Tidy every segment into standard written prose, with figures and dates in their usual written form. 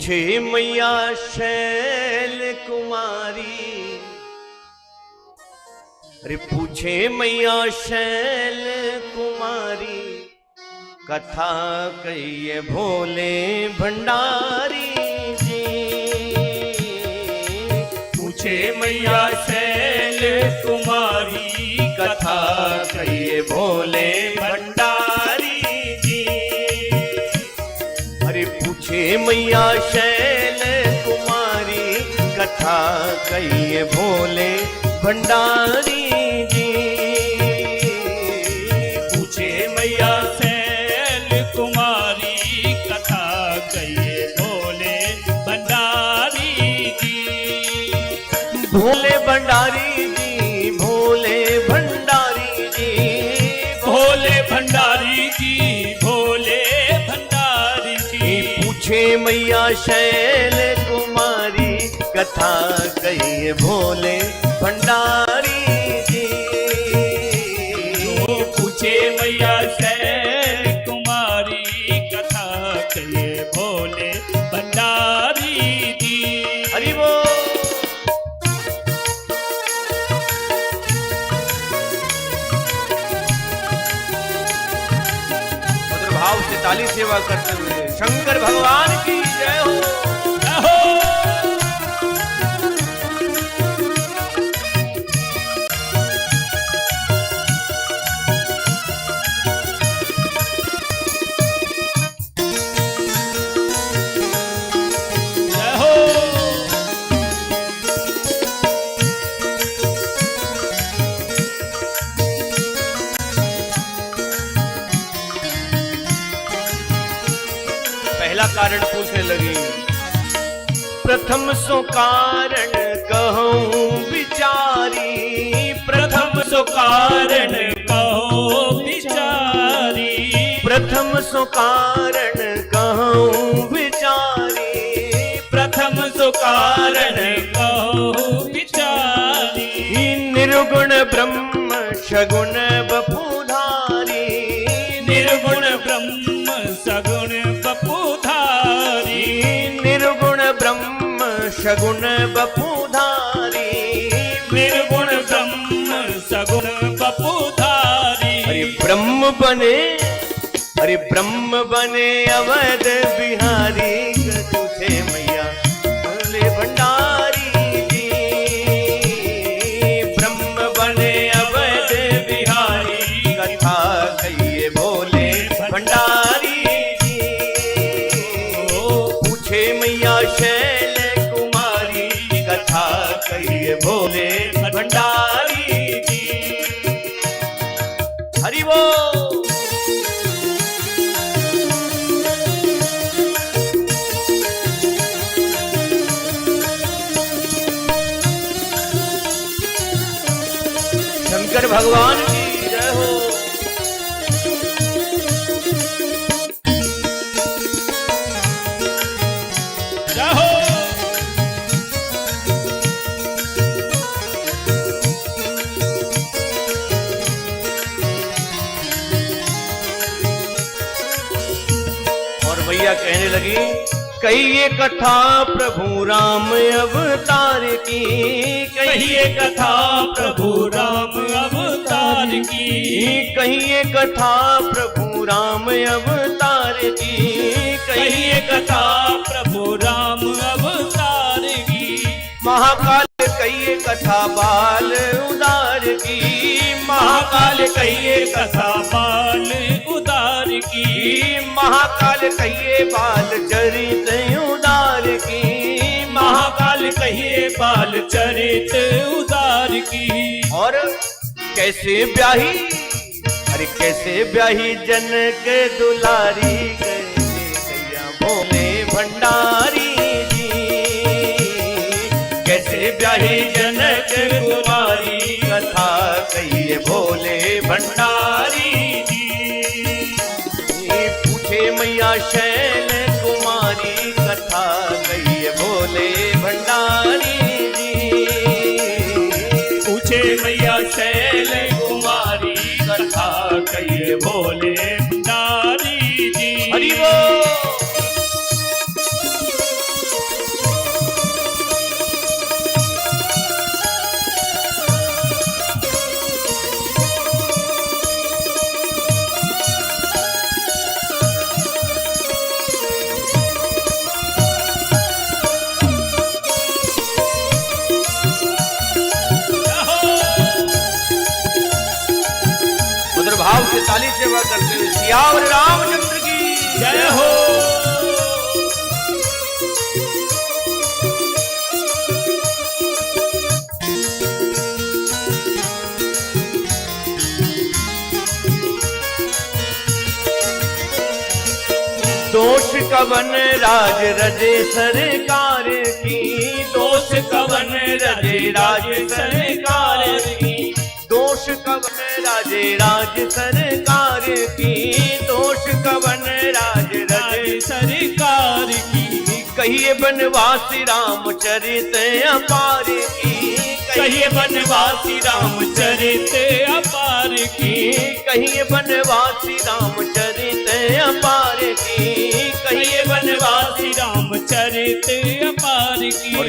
छे मैया शैल कुमारी, अरे पूछे मैया शैल कुमारी, कथा कहिए भोले भंडारी जी। पूछे मैया शैल कुमारी, कथा कहिए भोले भंडारी जी। अरे पूछे मैया शैल कुमारी, कथा कहिए भोले भंडारी जी। पूछे मैया शैल कुमारी, कथा कहिए भोले भंडारी जी। भोले भंडारी जी, भोले भंडारी जी, भोले भंडारी जी, भोले भंडारी जी। पूछे मैया शैल कुमारी, कथा कहिए भोले भंडारी जी। पूछे मैया शैल कुमारी, कथा कहिए भोले भंडारी जी। हरि बोल। मधुर भाव से ताली सेवा करते हुए शंकर भगवान की जय हो। पहला कारण पूछने लगी, प्रथम सो कारण कहूं विचारी, प्रथम सो कारण कहो विचारी, प्रथम सो कारण कहूं विचारी, प्रथम सो कारण कहो विचारी। निर्गुण ब्रह्म सगुण बपुधारी, निर्गुण ब्रह्म सगुण बपुधारी, निर्गुण ब्रह्म सगुण बपुधारी, निर्गुण ब्रह्म सगुण बपुधारी। अरे ब्रह्म बने, अरे ब्रह्म बने अवध बिहारी, तुझे मैया भोले भंडारी जी। ब्रह्म बने अवध बिहारी, कथा कहिए भोले भंडारी जी। पूछे मैया शैल कुमारी, कथा कहिए भोले भंडारी जी। हरि बोल। शंकर भगवान की जय हो। जय हो। और मैया कहने लगी, कहिए कथा प्रभु राम अवतार की, कहिए कथा प्रभु राम अवतार की, कहिए कथा प्रभु राम अवतार की, कहिए कथा प्रभु राम अवतार की। महाकाल कहिए कथा बाल उदार की, महाकाल कहिए कथा बाल उदार की, महाकाल कहिए बाल चरित उदार की, महाकाल कहिए बाल चरित उदार की। और कैसे ब्याही, अरे कैसे ब्याही जनक दुलारी, कैया भोले भंडारी जी। कैसे ब्याही जनक कुमारी, कथा कहिए भोले भंडारी जी। पूछे मैया शैल कुमारी, कथा कहिए भोले भंडारी जी। पूछे मैया शैल कुमारी, कथा कहिए भोले भंडारी जी। हरि बोल। सियावर रामचंद्र की जय हो। दोष कवन राज रजे सरकार की, दोष कवन रजे राज सरकार की, दोष कवन राजे राज सरकार की, दोष कवन राज रजे सरकार की। कहिए बनवासी रामचरित अपार की, कहिए बनवासी रामचरित अपार की, कहिए बनवासी रामचरित अपार की, कहिए बनवासी रामचरित अपार की। और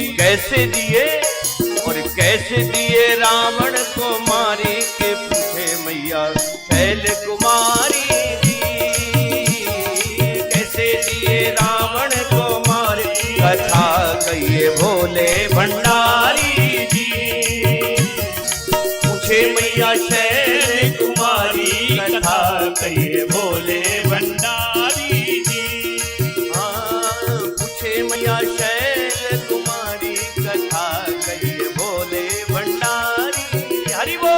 कैसे दिए रावण को मारी के पूछे मैया शैल कुमारी जी, कैसे दिए रावण को मारी कथा कहिए भोले भंडारी जी, पूछे मैया शैल कुमारी कथा कहिए भोले भंडारी जी। पूछे मैया शैल कुमारी कथा कहिए भोले भंडारी। हरि बोल।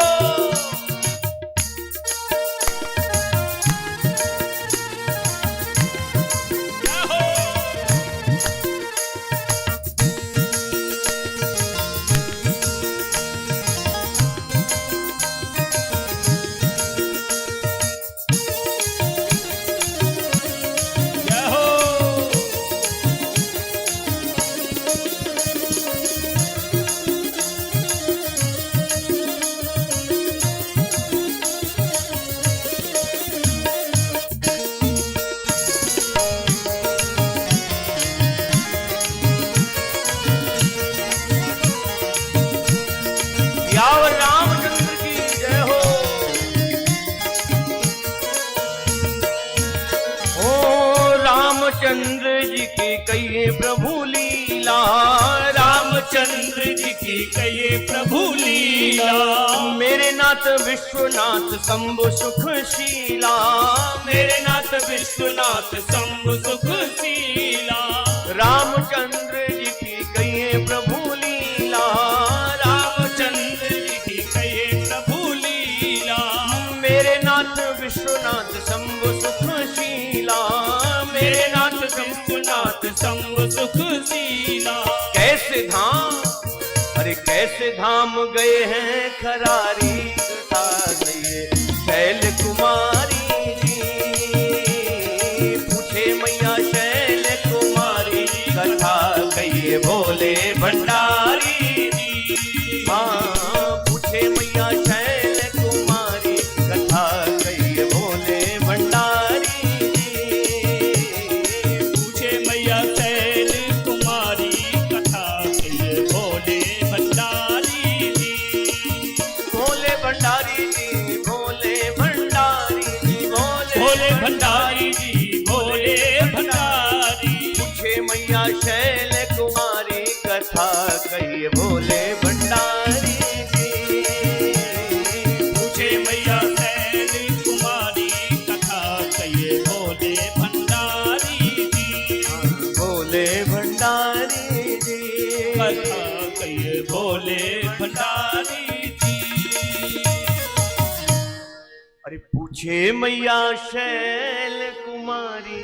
सियावर रामचंद्र की जय हो। ओ रामचंद्र जी की कहिए प्रभु लीला, रामचंद्र जी की कहिए प्रभु लीला। मेरे नाथ विश्वनाथ शंभु सुखशीला, मेरे नाथ विश्वनाथ शंभु सुखशीला। रामचंद्र जी की कहिए प्रभु लीला, रामचंद्र जी की कहिए प्रभु लीला। मेरे नाथ विश्वनाथ शंभु सुखशीला, मेरे नाथ विश्वनाथ शंभु सुखशीला। कैसे धाम, अरे कैसे धाम गए हैं खरारी कथा कहिए शैल कुमारी जी, पूछे मैया शैल कुमारी कथा कहिए भोले भंडारी जी। हाँ पूछे मैया शैल कुमारी कथा कहिए भोले भंडारी जी, पूछे मैया शैल कुमारी कथा कहिए भोले भंडारी जी। भोले भंडारी जी, भोले भंडारी जी, भोले भंडारी जी, भोले भंडारी। पूछे मैया शैल कुमारी कथा कहिए भोले भंडारी जी, पूछे मैया शैल कुमारी कथा कहिए भोले भंडारी जी। भोले भंडारी जी, कथा कहिए भोले भंडारी जी। अरे पूछे मैया शैल कुमारी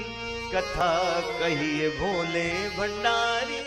कथा कहिए भोले भंडारी।